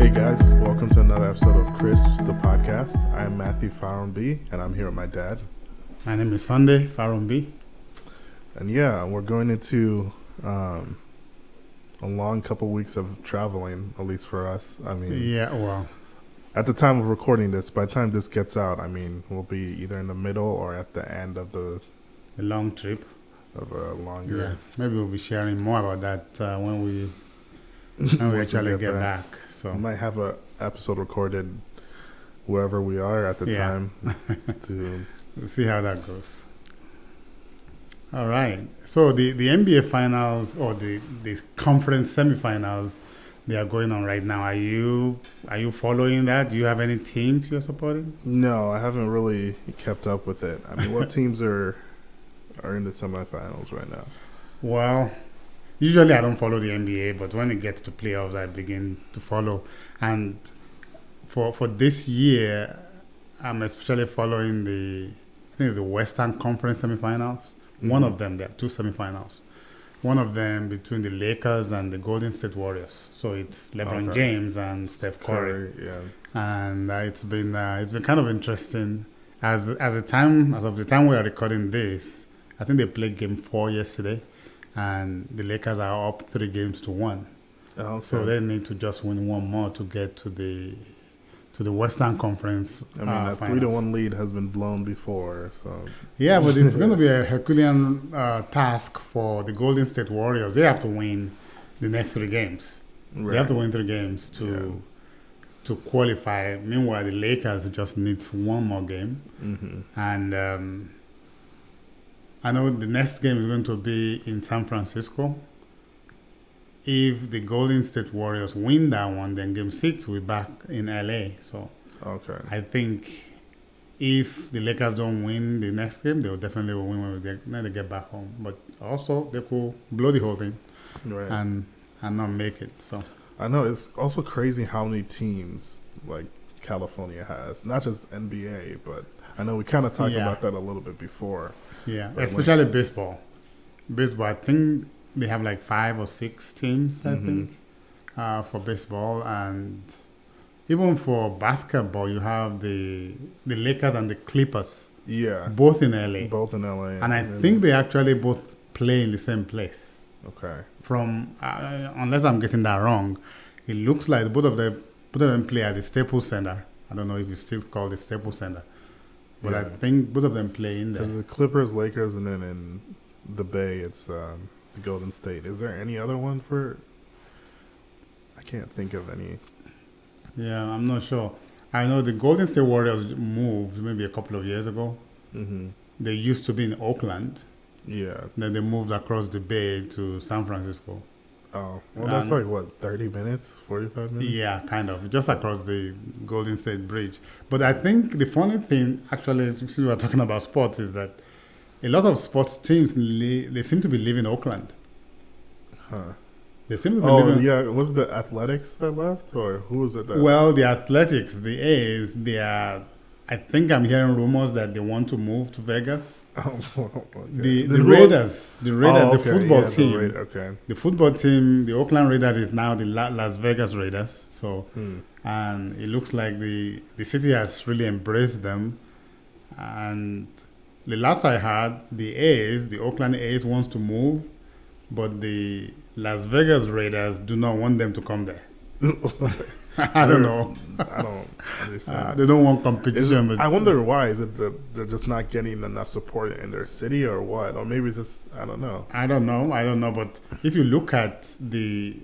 Hey guys, welcome to another episode of Chris, the podcast. I'm Matthew Farumbi, and I'm here with my dad. My name is Sunday Farumbi. And yeah, we're going into a long couple weeks of traveling, at least for us. I mean, at the time of recording this, by the time this gets out, I mean, we'll be either in the middle or at the end of the long trip. Of a longer. Yeah, maybe we'll be sharing more about that when we actually get back. So we might have an episode recorded wherever we are at the time to we'll see how that goes. All right. So the NBA finals or the conference semifinals, they are going on right now. Are you following that? Do you have any teams you're supporting? No, I haven't really kept up with it. I mean, what teams are in the semifinals right now? Well, usually I don't follow the NBA, but when it gets to playoffs, I begin to follow. And for this year, I'm especially following I think it's the Western Conference semifinals. Mm-hmm. One of them, there are two semifinals. One of them between the Lakers and the Golden State Warriors. So it's LeBron James and Steph Curry. Yeah. And it's been kind of interesting. As of the time we are recording this, I think they played game 4 yesterday, and the Lakers are up 3-1. Okay. So they need to just win one more to get to the Western Conference. I mean, a 3-1 lead has been blown before, so yeah, but it's going to be a Herculean task for the Golden State Warriors. They have to win the next 3 games. Right. They have to win 3 games to qualify. Meanwhile, the Lakers just need one more game, and I know the next game is going to be in San Francisco. If the Golden State Warriors win that one, then Game 6 will be back in LA. So I think if the Lakers don't win the next game, they will definitely win when they get back home. But also, they could blow the whole thing and not make it. So I know it's also crazy how many teams like California has. Not just NBA, but I know we kind of talked about that a little bit before. Yeah, especially baseball. Baseball, I think they have like 5 or 6 teams, I think, for baseball. And even for basketball, you have the Lakers and the Clippers. Yeah. Both in LA. Both in LA. And I think they actually both play in the same place. Okay. From, unless I'm getting that wrong, it looks like both of them play at the Staples Center. I don't know if it's still called the Staples Center. But I think both of them play in there. There's the Clippers, Lakers, and then in the Bay, it's the Golden State. Is there any other one for? I can't think of any. Yeah, I'm not sure. I know the Golden State Warriors moved maybe a couple of years ago. Mm-hmm. They used to be in Oakland. Yeah. Then they moved across the Bay to San Francisco. Oh, well, that's like, what, 30 minutes, 45 minutes? Yeah, kind of, just across the Golden State Bridge. But I think the funny thing, actually, since we are talking about sports, is that a lot of sports teams, they seem to be leaving Oakland. Huh. They seem to be leaving... yeah, was it the Athletics that left, or who was it that... Well, the Athletics, the A's, they are... I think I'm hearing rumors that they want to move to Vegas. Oh, okay. The Raiders, the football team. The football team, the Oakland Raiders is now the Las Vegas Raiders. So, and it looks like the city has really embraced them. And the last I heard, the Oakland A's wants to move, but the Las Vegas Raiders do not want them to come there. I don't know. I don't understand. They don't want competition. I wonder why. Is it that they're just not getting enough support in their city, or what? Or maybe it's just, I don't know. I don't know. But if you look at the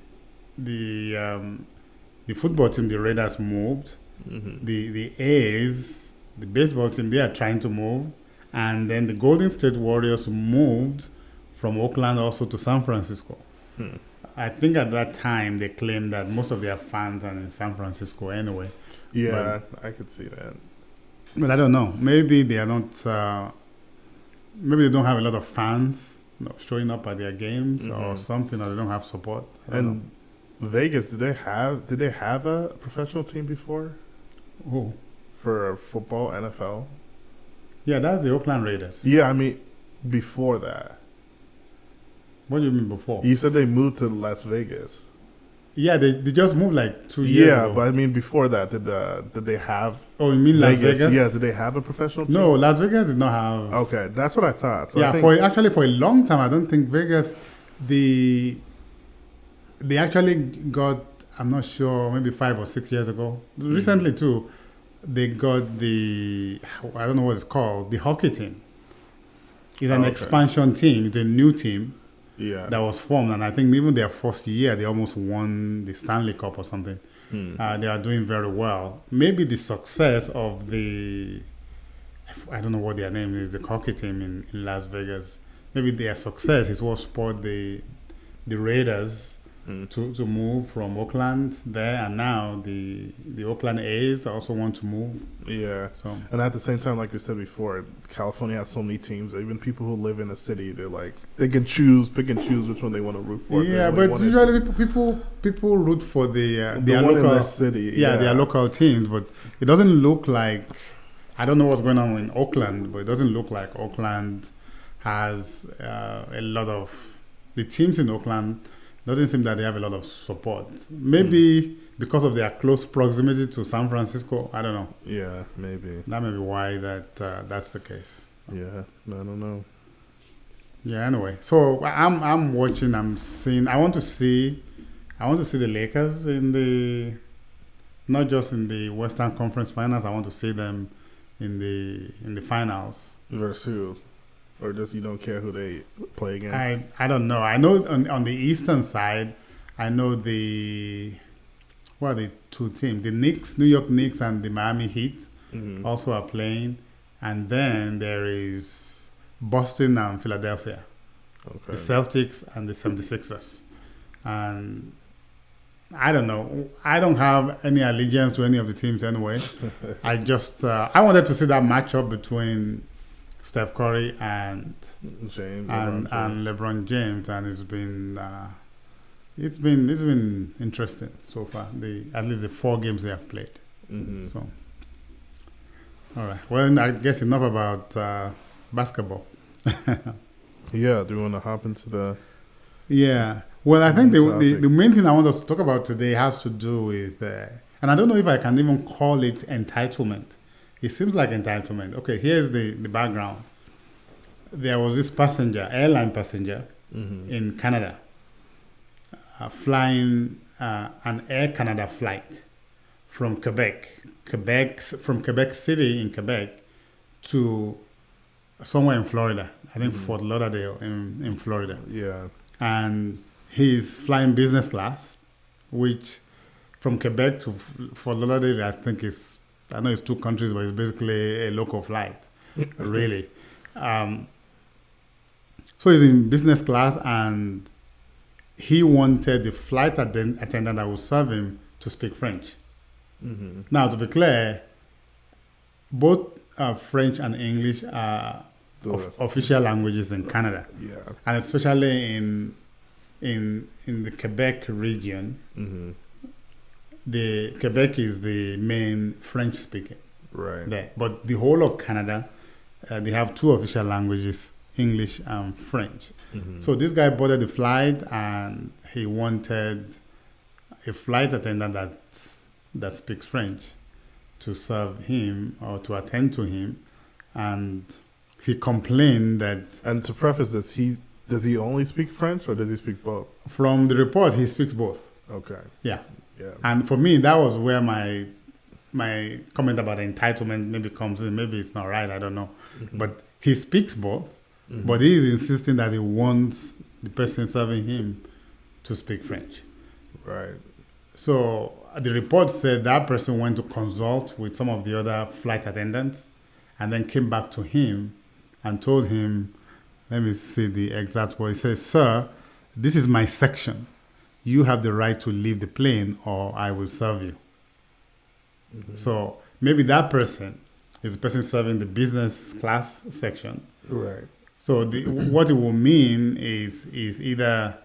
football team, the Raiders moved. Mm-hmm. The A's, the baseball team, they are trying to move, and then the Golden State Warriors moved from Oakland also to San Francisco. I think at that time they claimed that most of their fans are in San Francisco anyway. Yeah, I could see that. But I don't know. Maybe they are not. Maybe they don't have a lot of fans showing up at their games or something, or they don't have support. I don't know. Vegas, did they have a professional team before? Who? For football, NFL? Yeah, that's the Oakland Raiders. Yeah, I mean, before that. What do you mean before? You said they moved to Las Vegas. Yeah, they just moved like 2 years ago. Yeah, but I mean before that, did they have? Oh, you mean Las Vegas? Yeah, did they have a professional team? No, Las Vegas did not have. Okay, that's what I thought. So yeah, I think, for a long time, I don't think Vegas. They actually got. I'm not sure. Maybe 5 or 6 years ago. Recently too, they got I don't know what it's called. The hockey team. It's an expansion team. It's a new team. Yeah. That was formed, and I think even their first year, they almost won the Stanley Cup or something. They are doing very well. Maybe the success of I don't know what their name is, the hockey team in Las Vegas. Maybe their success is what spurred the Raiders to move from Oakland there, and now the Oakland A's also want to move. Yeah. So, and at the same time, like you said before, California has so many teams. Even people who live in a city, they can pick and choose which one they want to root for. Yeah, but usually people root for their local in their city. Yeah, their local teams, but it doesn't look like. I don't know what's going on in Oakland, but it doesn't look like Oakland has a lot of the teams in Oakland. Doesn't seem that they have a lot of support. Maybe because of their close proximity to San Francisco. I don't know. Yeah, maybe. That may be why that's the case. So. Yeah, I don't know. Yeah. Anyway, so I'm watching. I'm seeing. I want to see the Lakers not just in the Western Conference Finals. I want to see them in the finals. Versus who? Or just you don't care who they play against? I don't know. I know on the eastern side, I know the two teams, the New York Knicks and the Miami Heat also are playing. And then there is Boston and Philadelphia, the Celtics and the 76ers. And I don't know. I don't have any allegiance to any of the teams anyway. I just I wanted to see that matchup between Steph Curry and LeBron James, and it's been interesting so far. At least the 4 games they have played. So, all right. Well, I guess enough about basketball. Yeah. Do you want to hop into the? Yeah. Well, I think the main thing I want us to talk about today has to do with, and I don't know if I can even call it entitlement. It seems like entitlement. Okay, here's the background. There was this airline passenger in Canada, flying an Air Canada flight from Quebec City in Quebec to somewhere in Florida. I think Fort Lauderdale in Florida. Yeah. And he's flying business class, which from Quebec to Fort Lauderdale, I think I know it's 2 countries, but it's basically a local flight, really. So he's in business class, and he wanted the flight attendant that would serve him to speak French. Now, to be clear, both French and English are official languages in Canada. Yeah. And especially in the Quebec region, the Quebec is the main French speaking. Right. There. But the whole of Canada, they have 2 official languages, English and French. So this guy boarded the flight, and he wanted a flight attendant that speaks French to serve him or to attend to him. And he complained that... And to preface this, does he only speak French, or does he speak both? From the report, he speaks both. Okay. Yeah. Yeah. And for me, that was where my comment about entitlement maybe comes in. Maybe it's not right, I don't know. But he speaks both, but he is insisting that he wants the person serving him to speak French. Right. So the report said that person went to consult with some of the other flight attendants and then came back to him and told him, let me see the exact word. He says, "Sir, this is my section. You have the right to leave the plane, or I will serve you." So maybe that person is the person serving the business class section. Right. So what it will mean is either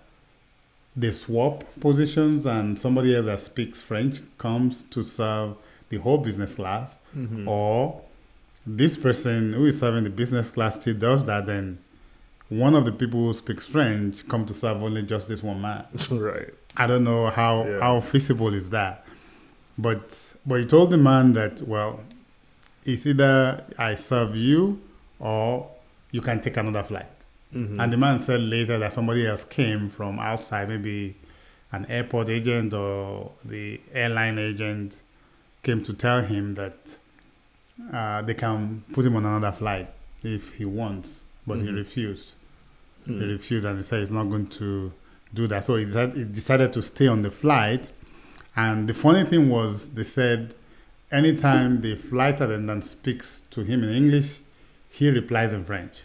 they swap positions and somebody else that speaks French comes to serve the whole business class, or this person who is serving the business class still does that, then one of the people who speaks French come to serve only just this one man. Right. I don't know how feasible is that. But he told the man that, well, it's either I serve you or you can take another flight. Mm-hmm. And the man said later that somebody else came from outside, maybe an airport agent or the airline agent came to tell him that they can put him on another flight if he wants, but he refused. He refused, and he said he's not going to do that. So he decided to stay on the flight. And the funny thing was, they said anytime the flight attendant speaks to him in English, he replies in French.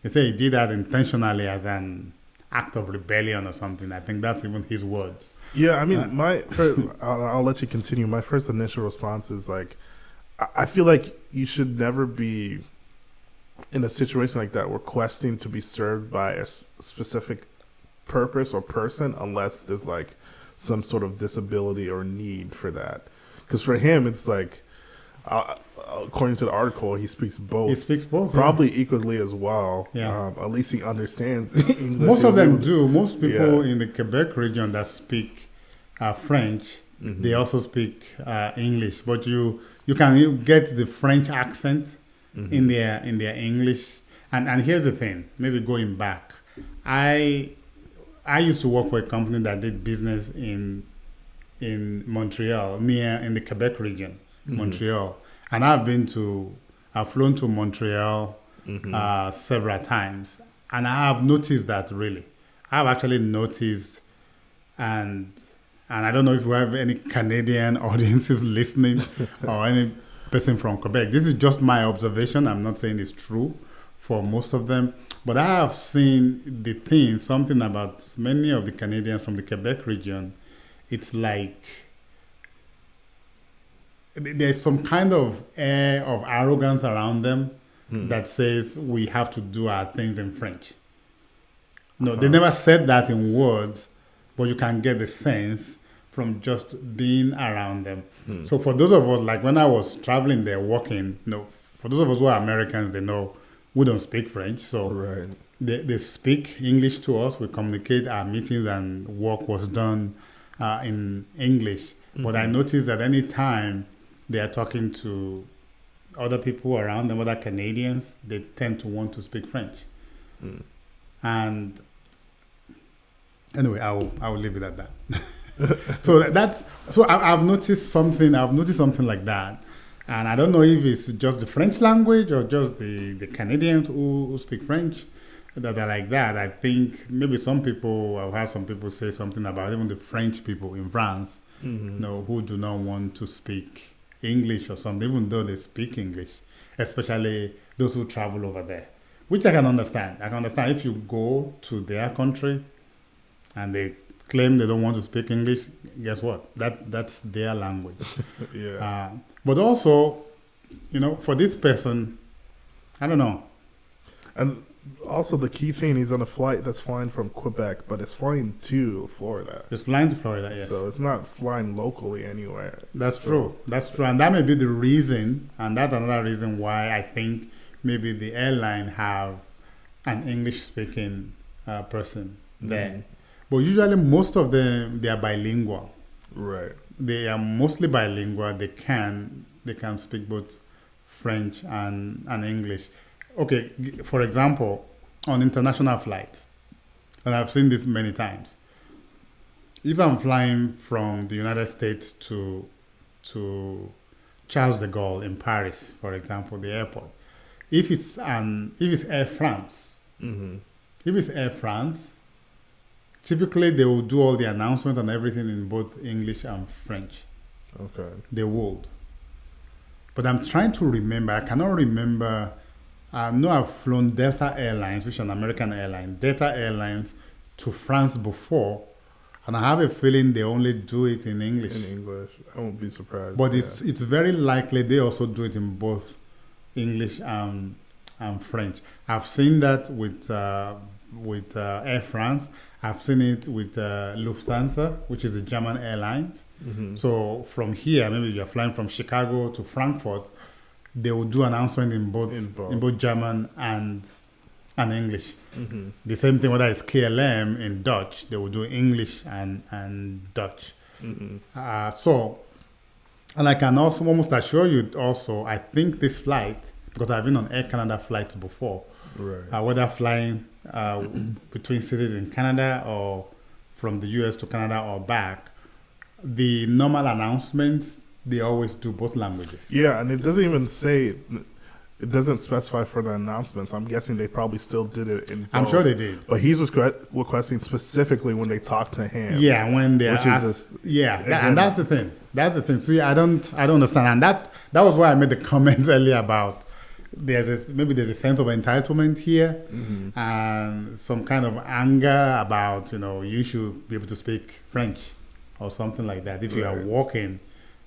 He said he did that intentionally as an act of rebellion or something. I think that's even his words. Yeah, I mean, I'll let you continue. My first initial response is like, I feel like you should never be in a situation like that requesting to be served by a specific purpose or person unless there's like some sort of disability or need for that. Because for him, it's like, according to the article, he speaks both. He speaks both. Probably equally as well. Yeah. At least he understands English. Most of them do. Most people in the Quebec region that speak French, they also speak English. But you can get the French accent in their English. And here's the thing. Maybe going back, I used to work for a company that did business in Montreal, in the Quebec region, Montreal. And I've flown to Montreal several times. And I have noticed that really. I've actually noticed, and I don't know if we have any Canadian audiences listening or any person from Quebec. This is just my observation. I'm not saying it's true for most of them. But I have seen something about many of the Canadians from the Quebec region. It's like there's some kind of air of arrogance around them that says we have to do our things in French. No, they never said that in words, but you can get the sense from just being around them. So for those of us, like when I was traveling there, working, for those of us who are Americans, they know we don't speak French, so they speak English to us. We communicate, our meetings and work was done in English. But I noticed that any time they are talking to other people around them, other Canadians, they tend to want to speak French. And anyway, I will leave it at that. So I've noticed something like that. And I don't know if it's just the French language or just the Canadians who speak French that are like that. I think maybe I've heard some people say something about even the French people in France, who do not want to speak English or something, even though they speak English, especially those who travel over there, which I can understand. I can understand if you go to their country and they claim they don't want to speak English, guess what? That's their language. But also, for this person, I don't know. And also the key thing, he's on a flight that's flying from Quebec, but it's flying to Florida. It's flying to Florida, yes. So it's not flying locally anywhere. That's true. That's true. And that may be the reason, and that's another reason why I think maybe the airline have an English-speaking person there. But usually most of them, they are bilingual. Right. They are mostly bilingual. They can speak both French and English. Okay, for example, on international flights, and I've seen this many times. If I'm flying from the United States to Charles de Gaulle in Paris, for example, the airport, if it's Air France, typically they will do all the announcements and everything in both English and French. Okay. They would. But I'm trying to remember. I cannot remember. I know I've flown Delta Airlines, which is an American airline, Delta Airlines to France before, and I have a feeling they only do it in English. In English. I won't be surprised. But it's very likely they also do it in both English and French. I've seen that with Air France. I've seen it with Lufthansa, which is a German airlines. So from here, maybe you're flying from Chicago to Frankfurt, they will do announcement in both German and and English. The same thing, whether it's KLM in Dutch, they will do English and Dutch. So, and I can also almost assure you also, I think this flight, because I've been on Air Canada flights before, whether flying between cities in Canada or from the US to Canada or back, the normal announcements, they always do both languages. Yeah, and it doesn't even say, it doesn't specify for the announcements. I'm guessing they probably still did it in both. I'm sure they did. But he's requesting specifically when they talk to him. Yeah, when they asked. And that's the thing. That's the thing. So I don't understand. And that was why I made the comment earlier about maybe there's a sense of entitlement here and some kind of anger about, you should be able to speak French or something like that if you are working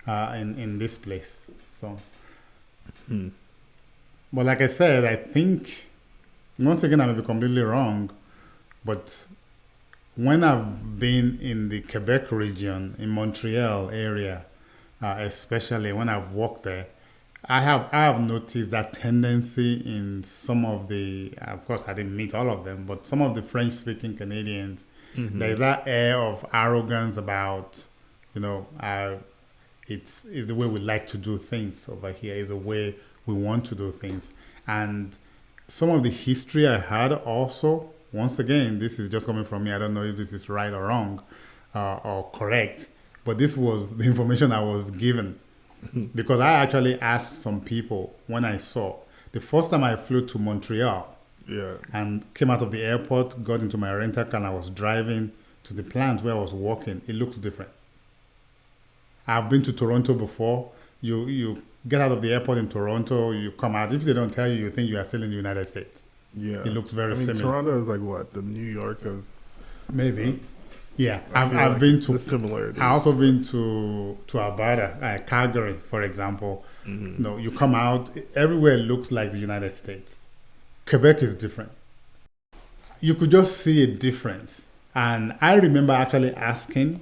in this place. So, but like I said, I think, once again, I may be completely wrong, but when I've been in the Quebec region, in Montreal area, especially when I've worked there, I have noticed that tendency in some of the, of course I didn't meet all of them, but some of the French-speaking Canadians, there's that air of arrogance about, it's the way we like to do things over here, is the way we want to do things. And some of the history I had also, once again, this is just coming from me, I don't know if this is right or wrong or correct, but this was the information I was given. Because I actually asked some people when I saw the first time I flew to Montreal and came out of the airport, got into my rental car, and I was driving to the plant where I was working. It looks different. I've been to Toronto before. You get out of the airport in Toronto, you come out. If they don't tell you, you think you are still in the United States. Yeah, it looks very similar. Toronto is like what, the New York of maybe. Yeah, I've been to similarity. I also been to Alberta, Calgary, for example. You come out, everywhere looks like the United States. Quebec is different. You could just see a difference. And I remember actually asking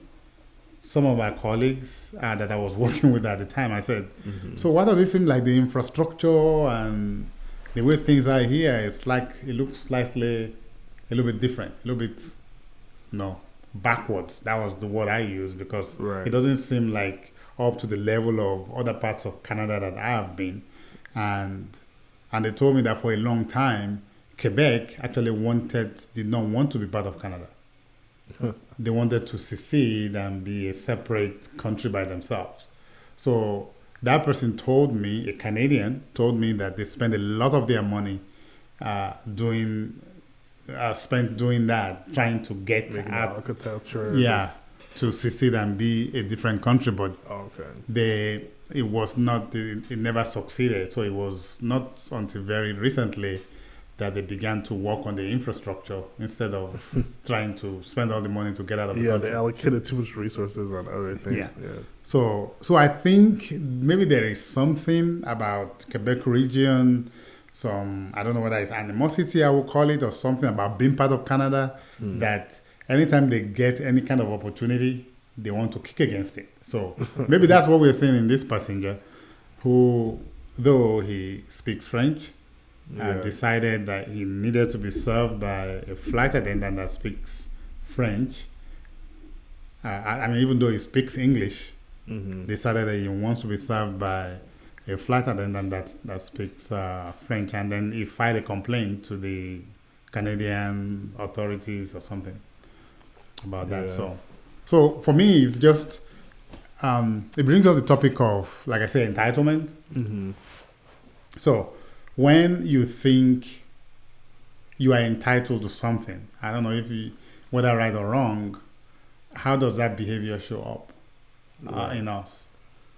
some of my colleagues that I was working with at the time, I said, so what does it seem like the infrastructure and the way things are here? It's like, it looks slightly a little bit different, a little bit, backwards. That was the word I used, because it doesn't seem like up to the level of other parts of Canada that I have been. And they told me that for a long time, Quebec actually did not want to be part of Canada. They wanted to secede and be a separate country by themselves. So that person told me, a Canadian, told me that they spend a lot of their money doing that, trying to get at architecture. Yeah, to secede and be a different country, but it was not. It never succeeded. So it was not until very recently that they began to work on the infrastructure instead of trying to spend all the money to get out of the country. They allocated too much resources on other things. Yeah. So I think maybe there is something about Quebec region, I don't know whether it's animosity, I will call it, or something about being part of Canada, that anytime they get any kind of opportunity, they want to kick against it. So maybe that's what we're seeing in this passenger, who, though he speaks French, decided that he needed to be served by a flight attendant that speaks French. Even though he speaks English, decided that he wants to be served by a flight attendant that speaks French, and then he filed a complaint to the Canadian authorities or something about that. So for me, it's just it brings up the topic of, like I say, entitlement. So when you think you are entitled to something, I don't know whether right or wrong, how does that behavior show up in us?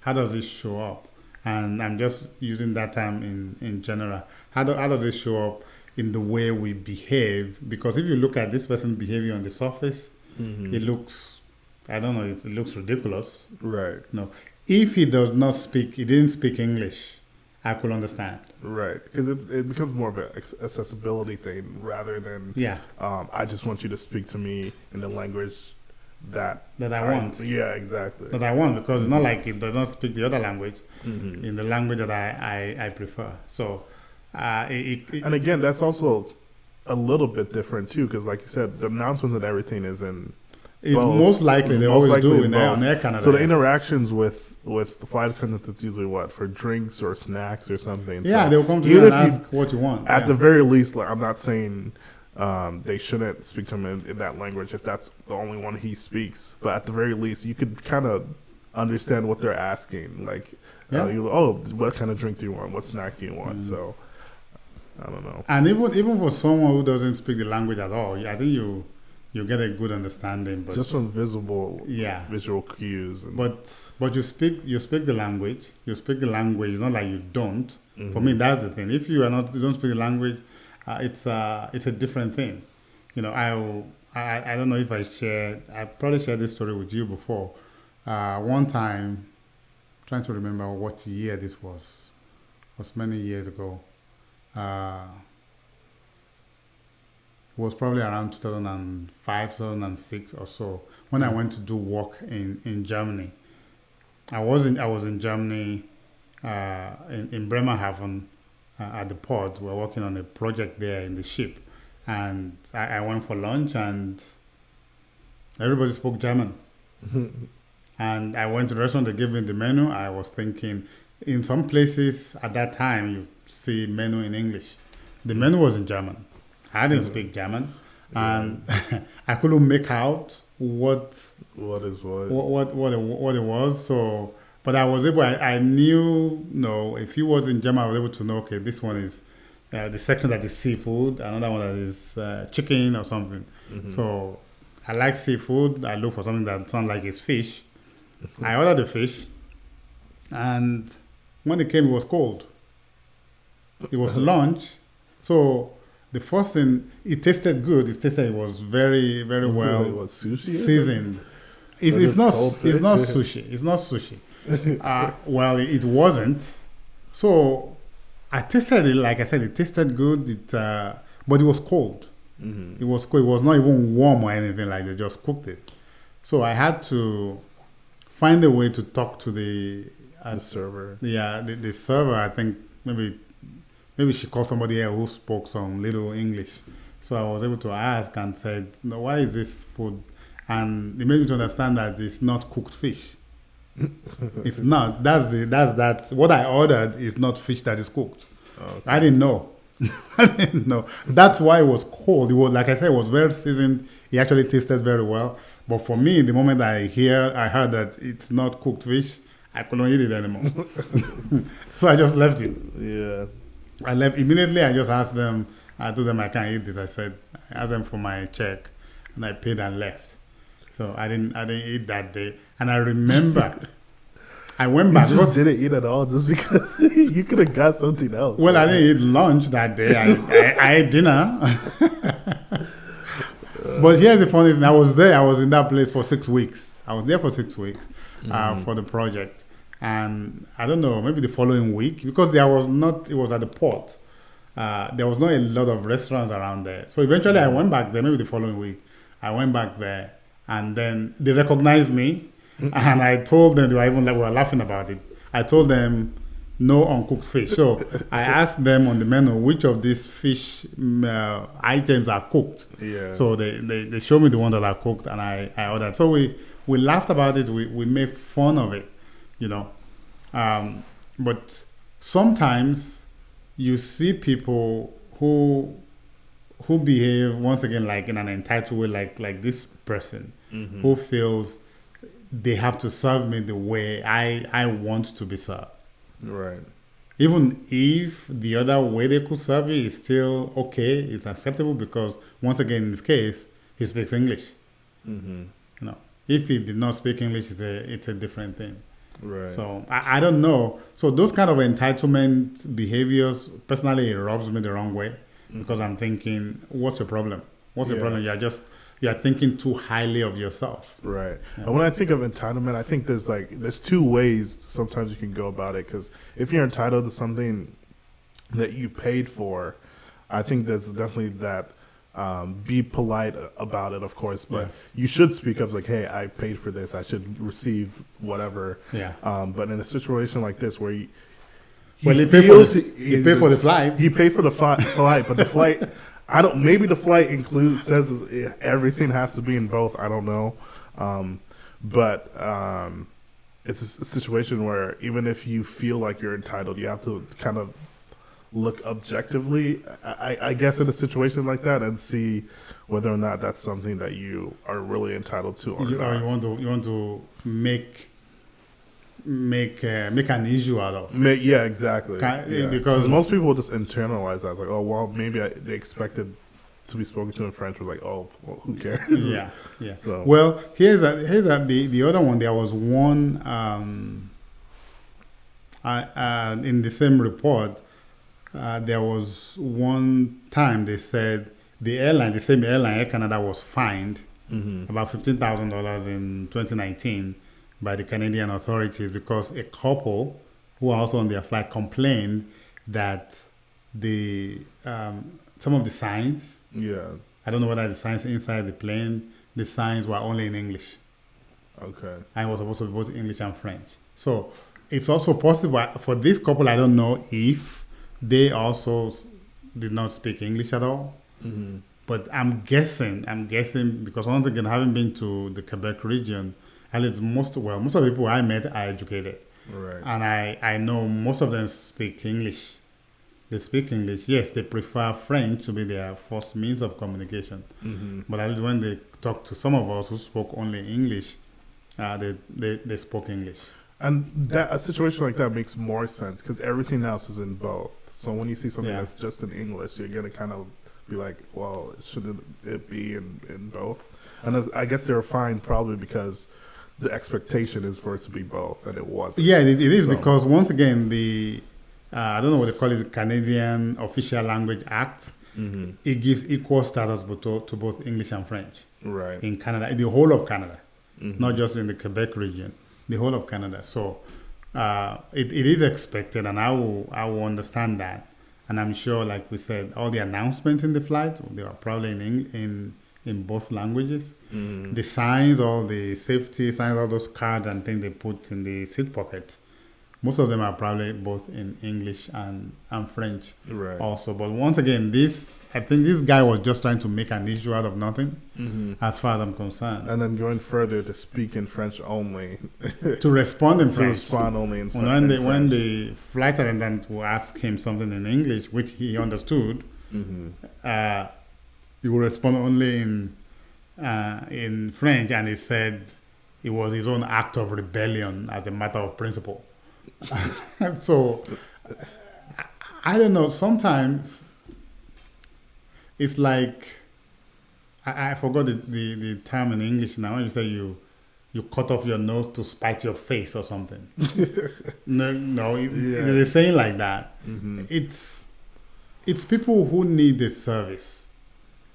How does it show up? And I'm just using that term in general. How does it show up in the way we behave? Because if you look at this person's behavior on the surface, it looks, I don't know, it looks ridiculous. Right. No, if he didn't speak English, I could understand. Right, because it becomes more of an accessibility thing rather than I just want you to speak to me in the language that I want. Yeah, exactly. That I want, because it's not like it does not speak the other language in the language that I prefer. So, and again, that's also a little bit different too, because like you said, the announcements and everything is in. It's most likely they always do on Air Canada. So the interactions with the flight attendants, it's usually what, for drinks or snacks or something. Yeah, so they'll come to you and ask what you want. At the very least, like, I'm not saying they shouldn't speak to him in that language if that's the only one he speaks, but at the very least, you could kind of understand what they're asking. Like, what kind of drink do you want? What snack do you want? So, I don't know. And even for someone who doesn't speak the language at all, I think you get a good understanding. But just from visual cues. But you speak the language. You speak the language. It's not like you don't. Mm-hmm. For me, that's the thing. If you don't speak the language, it's a different thing. You know, I don't know if I probably shared this story with you before. One time, trying to remember what year this was many years ago. It was probably around 2005, 2006 or so when I went to do work in Germany. I was in Germany in Bremerhaven at the port. We were working on a project there in the ship, and I went for lunch and everybody spoke German. And I went to the restaurant, they gave me the menu. I was thinking, in some places at that time, you see menu in English. The menu was in German. I didn't speak German, and I couldn't make out what it was. So, but I was able. I knew, a few words in German. I was able to know. Okay, this one is the section that is seafood. Another one that is chicken or something. Mm-hmm. So, I like seafood. I look for something that sounds like it's fish. I ordered the fish, and when it came, it was cold. It was lunch, so. The first thing, it tasted good. It was very, very well seasoned. It's not sushi. It's not sushi. Well, it wasn't. So I tasted it. Like I said, it tasted good. But it was cold. Mm-hmm. It was cold. It was not even warm or anything like they just cooked it. So I had to find a way to talk to the server. Yeah, the server. I think maybe she called somebody else who spoke some little English. So I was able to ask and said, no, why is this food? And it made me to understand that it's not cooked fish. It's not. That's what I ordered is not fish that is cooked. Okay. I didn't know. That's why it was cold. It was, like I said, it was very seasoned. It actually tasted very well. But for me, the moment I heard that it's not cooked fish, I couldn't eat it anymore. So I just left it. Yeah. I left immediately. I just asked them. I told them I can't eat this. I asked them for my check, and I paid and left. So I didn't eat that day. And I remember, I went back. You just didn't eat at all, just because you could have got something else. Well, right? I didn't eat lunch that day. I ate dinner. But here's the funny thing: I was there. I was in that place for 6 weeks. I was there for 6 weeks for the project. And I don't know, maybe the following week, because it was at the port. There was not a lot of restaurants around there. So eventually I went back there, maybe the following week. I went back there, and then they recognized me. And I told them, they were laughing about it. I told them, no uncooked fish. So I asked them on the menu, which of these fish items are cooked. Yeah. So they showed me the one that are cooked, and I ordered. So we laughed about it. We made fun of it. But sometimes you see people who behave once again like in an entitled way, like this person who feels they have to serve me the way I want to be served. Right. Even if the other way they could serve you is still okay, it's acceptable, because once again in this case he speaks English. Mm-hmm. If he did not speak English, it's a different thing. Right. So I don't know. So those kind of entitlement behaviors, personally, it rubs me the wrong way, because I'm thinking, what's your problem? What's your problem? You're thinking too highly of yourself. Right. Yeah. And when I think of entitlement, I think there's two ways sometimes you can go about it. Because if you're entitled to something that you paid for, I think there's definitely that. Be polite about it, of course, but you should speak up like, hey, I paid for this. I should receive whatever. Yeah. But in a situation like this where he paid for the flight. He paid for the flight, but the flight, I don't. Maybe the flight says everything has to be in both. I don't know, but it's a situation where even if you feel like you're entitled, you have to kind of look objectively, I guess, in a situation like that and see whether or not that's something that you are really entitled to or not. You want to make an issue out of. Yeah, exactly. Because most people just internalize that as like, oh well, maybe they expected to be spoken to in French. Was like, oh, well, who cares? Yeah. So well, here's the other one. There was one in the same report. There was one time they said the same airline, Air Canada, was fined about $15,000 in 2019 by the Canadian authorities because a couple who were also on their flight complained that the some of the signs. Yeah. I don't know whether the signs inside the plane, the signs were only in English. Okay. And it was supposed to be both English and French. So it's also possible for this couple. I don't know if they also did not speak English at all. Mm-hmm. But I'm guessing because once again, having been to the Quebec region, at least most of the people I met are educated. Right. And I know most of them speak English. They speak English. Yes, they prefer French to be their first means of communication. Mm-hmm. But at least when they talk to some of us who spoke only English, they spoke English. And a situation like that makes more sense because everything else is in both. So when you see something that's just in English, you're going to kind of be like, well, shouldn't it be in both? And I guess they were fine probably because the expectation is for it to be both, and it wasn't. Yeah, it is because once again, the I don't know what they call it, the Canadian Official Language Act. Mm-hmm. It gives equal status to both English and French. Right. In Canada, the whole of Canada, mm-hmm. not just in the Quebec region, the whole of Canada. So it is expected, and I will understand that. And I'm sure, like we said, all the announcements in the flight, they were probably in both languages. Mm-hmm. The signs, all the safety signs, all those cards and things they put in the seat pockets, most of them are probably both in English and French also. But once again, I think this guy was just trying to make an issue out of nothing, mm-hmm. as far as I'm concerned. And then going further to speak in French only. To respond in French. To respond only in French. When the flight attendant will ask him something in English, which he understood, mm-hmm. He will respond only in French, and he said it was his own act of rebellion as a matter of principle. So I don't know. Sometimes it's like I forgot the term in English now. When you say you cut off your nose to spite your face or something. No, it is a saying like that. Mm-hmm. It's people who need this service,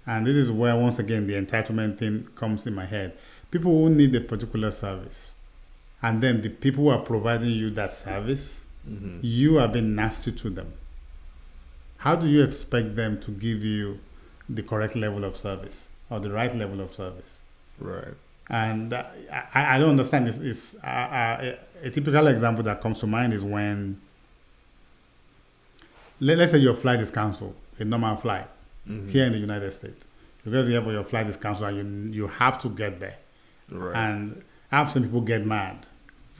and this is where once again the entitlement thing comes in my head. People who need a particular service. And then the people who are providing you that service, mm-hmm. you are being nasty to them. How do you expect them to give you the correct level of service or the right level of service? Right. And I don't understand this. It's a typical example that comes to mind is when, let's say your flight is canceled, a normal flight mm-hmm. here in the United States. You go to the airport, your flight is canceled, and you have to get there. Right. And I've seen people get mad,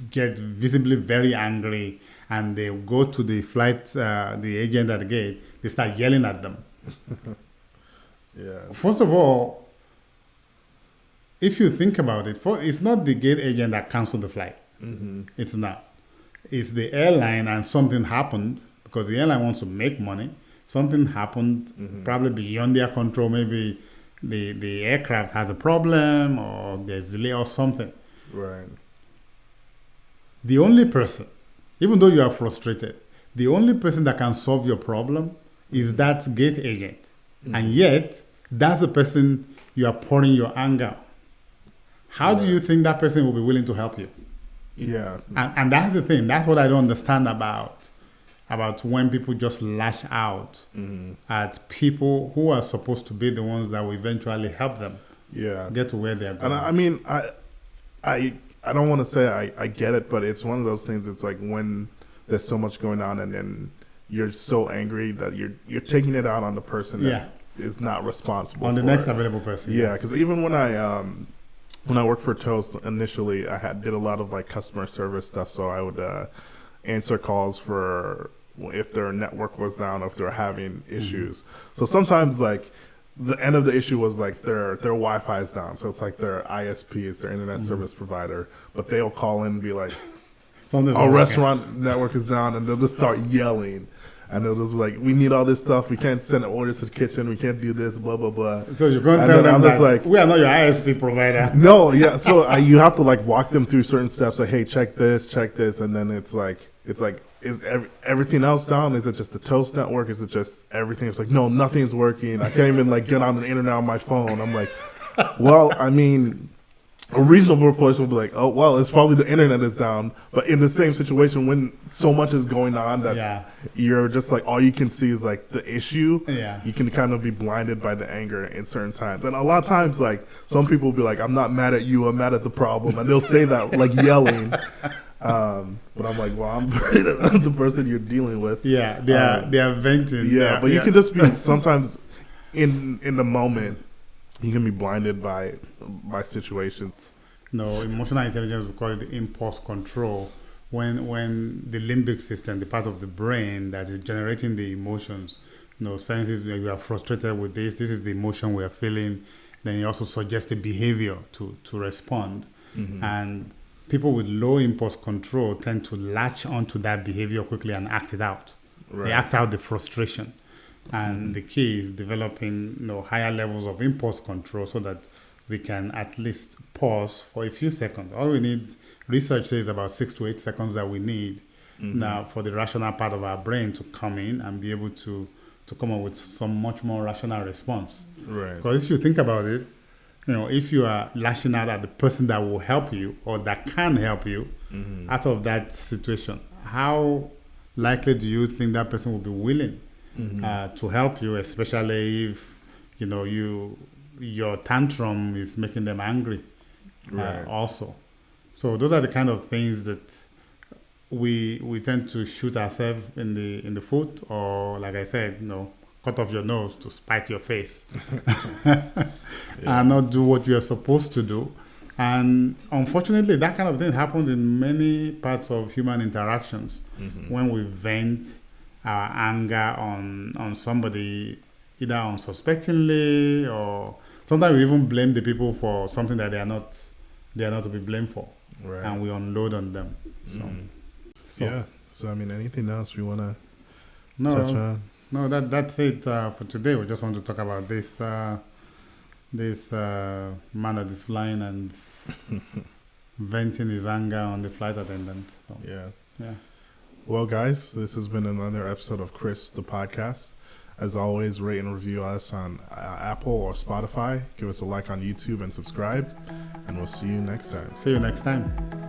get visibly very angry, and they go to the flight, the agent at the gate, they start yelling at them. Yeah. First of all, if you think about it, it's not the gate agent that canceled the flight. Mm-hmm. It's not. It's the airline, and something happened because the airline wants to make money. Something happened, mm-hmm. probably beyond their control. Maybe the aircraft has a problem or there's delay or something. Right. The only person, even though you are frustrated, the only person that can solve your problem is that gate agent. Mm-hmm. And yet, that's the person you are pouring your anger on. How do you think that person will be willing to help you? Yeah. And that's the thing. That's what I don't understand about when people just lash out mm-hmm. at people who are supposed to be the ones that will eventually help them get to where they're going. And I mean, I don't want to say I get it, but it's one of those things. It's like when there's so much going on, and then you're so angry that you're taking it out on the person is not responsible on the for next it. available person. Yeah, because even when I worked for Toast initially, I did a lot of like customer service stuff. So I would answer calls for if their network was down, or if they were having issues. So sometimes like the end of the issue was like their Wi-Fi is down. So it's like their ISP is their internet service provider, but they'll call in and be like, our restaurant network is down, and they'll just start yelling. And they'll just like, we need all this stuff. We can't send orders to the kitchen. We can't do this, blah, blah, blah. So you're going to tell them that like, we are not your ISP provider. No, yeah. So you have to like walk them through certain steps. Like, hey, check this. And then it's like, is everything else down? Is it just the Toast network? Is it just everything? It's like, no, nothing's working. I can't even like get on the internet on my phone. I'm like, well, I mean, a reasonable person would be like, oh, well, it's probably the internet is down. But in the same situation, when so much is going on that you're just like, all you can see is like the issue, you can kind of be blinded by the anger in certain times. And a lot of times, like, some people will be like, I'm not mad at you, I'm mad at the problem. And they'll say that like yelling. But I'm like, well, I'm the person you're dealing with. Yeah, they are venting. Yeah, but you can just be sometimes in the moment. You can be blinded by situations. No, emotional intelligence, we call it the impulse control. When the limbic system, the part of the brain that is generating the emotions, senses you are frustrated with this is the emotion we are feeling, then it also suggests a behavior to respond. And people with low impulse control tend to latch onto that behavior quickly and act it out. Right. They act out the frustration. And the key is developing higher levels of impulse control so that we can at least pause for a few seconds. All we need, research says about 6 to 8 seconds that we need now for the rational part of our brain to come in and be able to come up with some much more rational response. Right. Because if you think about it, if you are lashing out at the person that will help you or that can help you out of that situation, how likely do you think that person will be willing to help you, especially if your tantrum is making them angry, also. So those are the kind of things that we tend to shoot ourselves in the foot, or like I said, cut off your nose to spite your face, and not do what you are supposed to do. And unfortunately, that kind of thing happens in many parts of human interactions when we vent our anger on somebody, either unsuspectingly, or sometimes we even blame the people for something that they are not to be blamed for, and we unload on them. So I mean, anything else we want to touch on? No, that's it for today. We just want to talk about this man that is flying and venting his anger on the flight attendant. So, yeah. Well, guys, this has been another episode of Chris, the podcast. As always, rate and review us on Apple or Spotify. Give us a like on YouTube and subscribe. And we'll see you next time. See you next time.